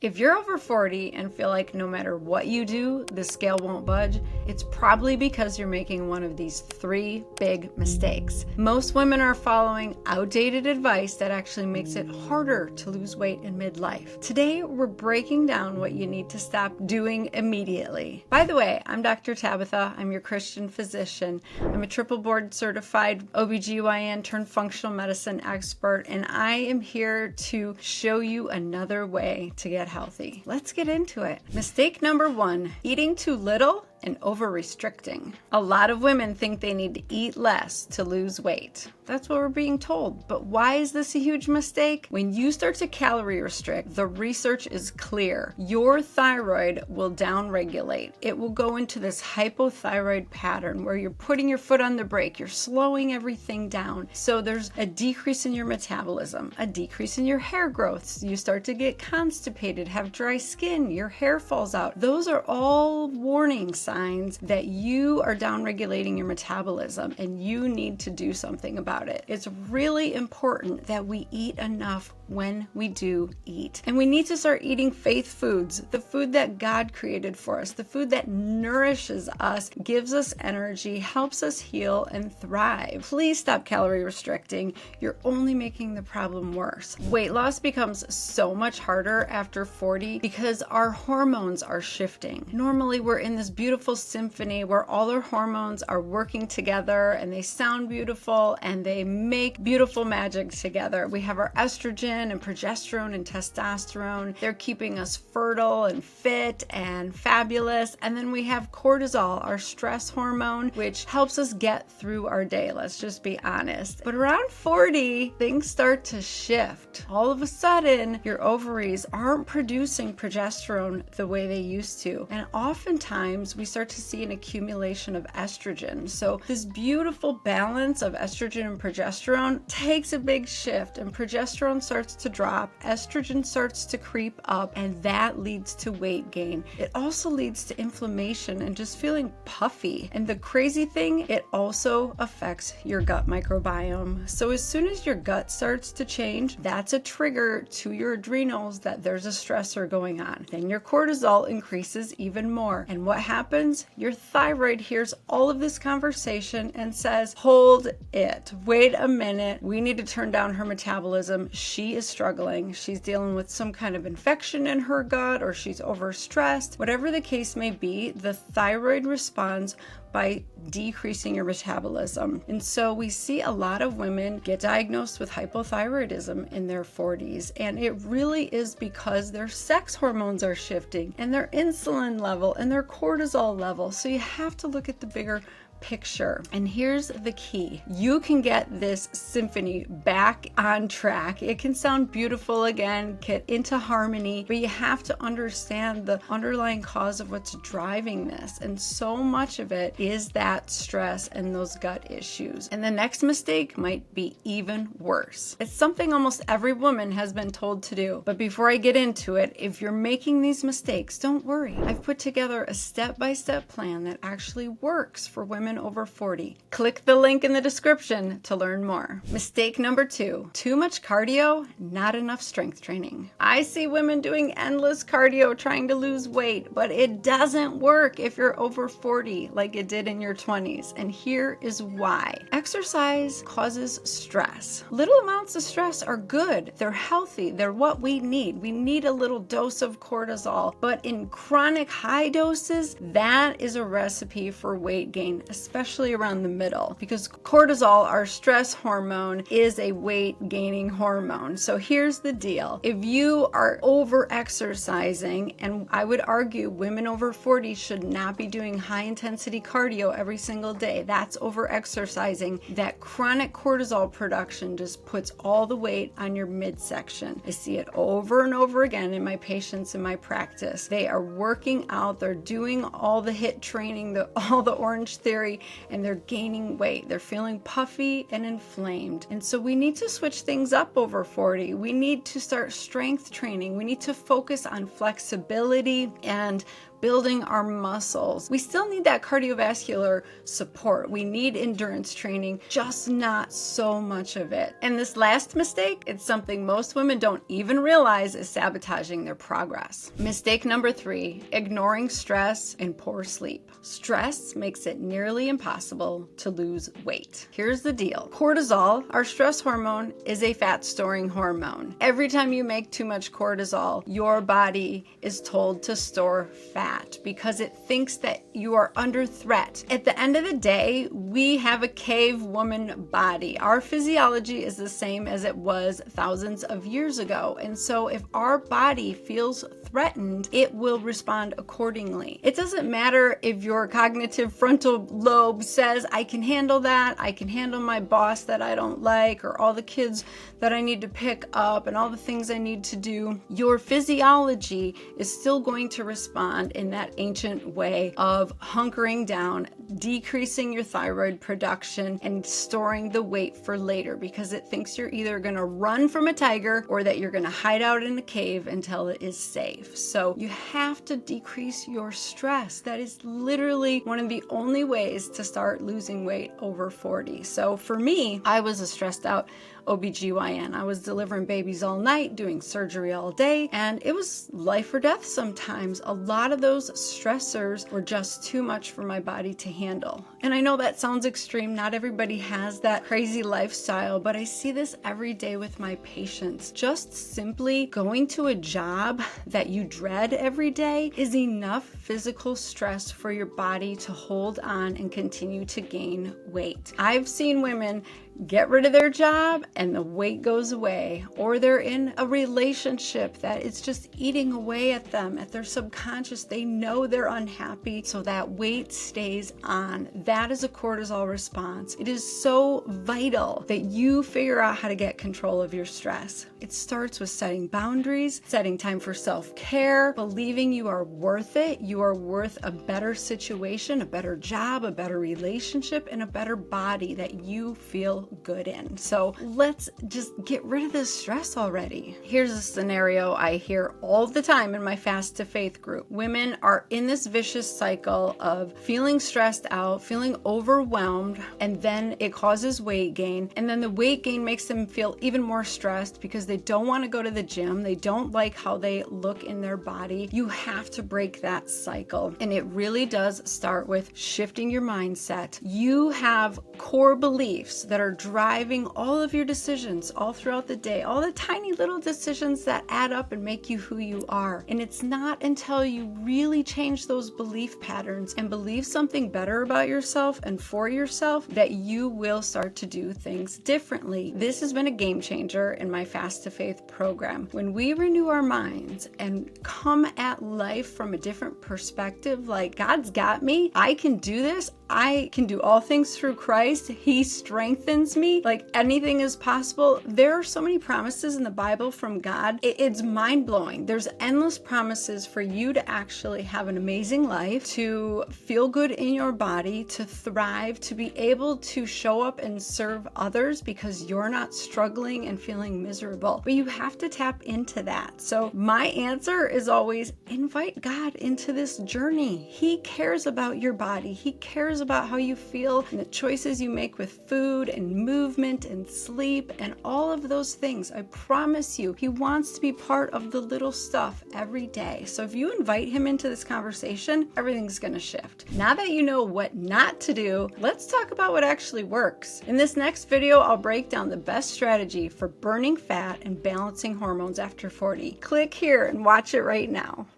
If you're over 40 and feel like no matter what you do, the scale won't budge, it's probably because you're making one of these 3 big mistakes. Most women are following outdated advice that actually makes it harder to lose weight in midlife. Today, we're breaking down what you need to stop doing immediately. By the way, I'm Dr. Tabatha. I'm your Christian physician. I'm a triple board certified OBGYN turned functional medicine expert, and I am here to show you another way to get healthy. Let's get into it. Mistake number 1, eating too little and over-restricting. A lot of women think they need to eat less to lose weight. That's what we're being told. But why is this a huge mistake? When you start to calorie restrict, the research is clear. Your thyroid will downregulate. It will go into this hypothyroid pattern where you're putting your foot on the brake. You're slowing everything down. So there's a decrease in your metabolism, a decrease in your hair growth. You start to get constipated, have dry skin, your hair falls out. Those are all warning signs that you are downregulating your metabolism and you need to do something about it. It's really important that we eat enough when we do eat. And we need to start eating faith foods, the food that God created for us, the food that nourishes us, gives us energy, helps us heal and thrive. Please stop calorie restricting. You're only making the problem worse. Weight loss becomes so much harder after 40 because our hormones are shifting. Normally, we're in this beautiful symphony where all our hormones are working together and they sound beautiful and they make beautiful magic together. We have our estrogen and progesterone and testosterone. They're keeping us fertile and fit and fabulous. And then we have cortisol, our stress hormone, which helps us get through our day. Let's just be honest. But around 40, things start to shift. All of a sudden, your ovaries aren't producing progesterone the way they used to. And oftentimes, we start to see an accumulation of estrogen. So this beautiful balance of estrogen and progesterone takes a big shift, and progesterone starts to drop, estrogen starts to creep up, and that leads to weight gain. It also leads to inflammation and just feeling puffy. And the crazy thing, it also affects your gut microbiome. So as soon as your gut starts to change, that's a trigger to your adrenals that there's a stressor going on. Then your cortisol increases even more. And what happens? Your thyroid hears all of this conversation and says, hold it, wait a minute, we need to turn down her metabolism. She is struggling. She's dealing with some kind of infection in her gut, or she's overstressed. Whatever the case may be, the thyroid responds by decreasing your metabolism. And so we see a lot of women get diagnosed with hypothyroidism in their 40s. And it really is because their sex hormones are shifting and their insulin level and their cortisol level. So you have to look at the bigger picture. And here's the key. You can get this symphony back on track. It can sound beautiful again, get into harmony, but you have to understand the underlying cause of what's driving this. And so much of it is that stress and those gut issues. And the next mistake might be even worse. It's something almost every woman has been told to do. But before I get into it, if you're making these mistakes, don't worry. I've put together a step-by-step plan that actually works for women over 40. Click the link in the description to learn more. Mistake number 2, too much cardio, not enough strength training. I see women doing endless cardio trying to lose weight, but it doesn't work if you're over 40 like it did in your 20s. And here is why. Exercise causes stress. Little amounts of stress are good. They're healthy. They're what we need. We need a little dose of cortisol, but in chronic high doses, that is a recipe for weight gain, especially around the middle, because cortisol, our stress hormone, is a weight gaining hormone. So here's the deal. If you are over exercising, and I would argue women over 40 should not be doing high intensity cardio every single day, that's over exercising. That chronic cortisol production just puts all the weight on your midsection. I see it over and over again in my patients in my practice. They are working out, they're doing all the HIIT training, all the Orange Theory, and they're gaining weight. They're feeling puffy and inflamed. And so we need to switch things up over 40. We need to start strength training. We need to focus on flexibility and building our muscles. We still need that cardiovascular support. We need endurance training, just not so much of it. And this last mistake, it's something most women don't even realize is sabotaging their progress. Mistake number 3, ignoring stress and poor sleep. Stress makes it nearly impossible to lose weight. Here's the deal. Cortisol, our stress hormone, is a fat storing hormone. Every time you make too much cortisol, your body is told to store fat because it thinks that you are under threat. At the end of the day, we have a cave woman body. Our physiology is the same as it was thousands of years ago. And so if our body feels threatened, it will respond accordingly. It doesn't matter if your cognitive frontal lobe says, I can handle that, I can handle my boss that I don't like, or all the kids that I need to pick up, and all the things I need to do. Your physiology is still going to respond in that ancient way of hunkering down, decreasing your thyroid production, and storing the weight for later because it thinks you're either going to run from a tiger or that you're going to hide out in a cave until it is safe. So you have to decrease your stress. That is literally one of the only ways to start losing weight over 40. So for me, I was a stressed out OBGYN. I was delivering babies all night, doing surgery all day, and it was life or death sometimes. A lot of those stressors were just too much for my body to handle. And I know that sounds extreme. Not everybody has that crazy lifestyle, but I see this every day with my patients. Just simply going to a job that you dread every day is enough physical stress for your body to hold on and continue to gain weight. I've seen women get rid of their job and the weight goes away, or they're in a relationship that it's just eating away at them, at their subconscious. They know they're unhappy, so that weight stays on. That is a cortisol response. It is so vital that you figure out how to get control of your stress. It starts with setting boundaries, setting time for self-care, believing you are worth it. You are worth a better situation, a better job, a better relationship, and a better body that you feel good in. So let's just get rid of this stress already. Here's a scenario I hear all the time in my Fast to Faith group. Women are in this vicious cycle of feeling stressed out, feeling overwhelmed, and then it causes weight gain. And then the weight gain makes them feel even more stressed because they don't want to go to the gym. They don't like how they look in their body. You have to break that cycle. And it really does start with shifting your mindset. You have core beliefs that are driving all of your decisions all throughout the day, all the tiny little decisions that add up and make you who you are. And it's not until you really change those belief patterns and believe something better about yourself and for yourself that you will start to do things differently. This has been a game changer in my Fast to Faith program. When we renew our minds and come at life from a different perspective, like God's got me, I can do this, I can do all things through Christ, He strengthens me, like anything is possible. There are so many promises in the Bible from God. It's mind-blowing. There's endless promises for you to actually have an amazing life, to feel good in your body, to thrive, to be able to show up and serve others because you're not struggling and feeling miserable. But you have to tap into that. So my answer is always invite God into this journey. He cares about your body. He cares about how you feel and the choices you make with food and movement and sleep and all of those things. I promise you, He wants to be part of the little stuff every day. So if you invite Him into this conversation, everything's going to shift. Now that you know what not to do, let's talk about what actually works. In this next video, I'll break down the best strategy for burning fat and balancing hormones after 40. Click here and watch it right now.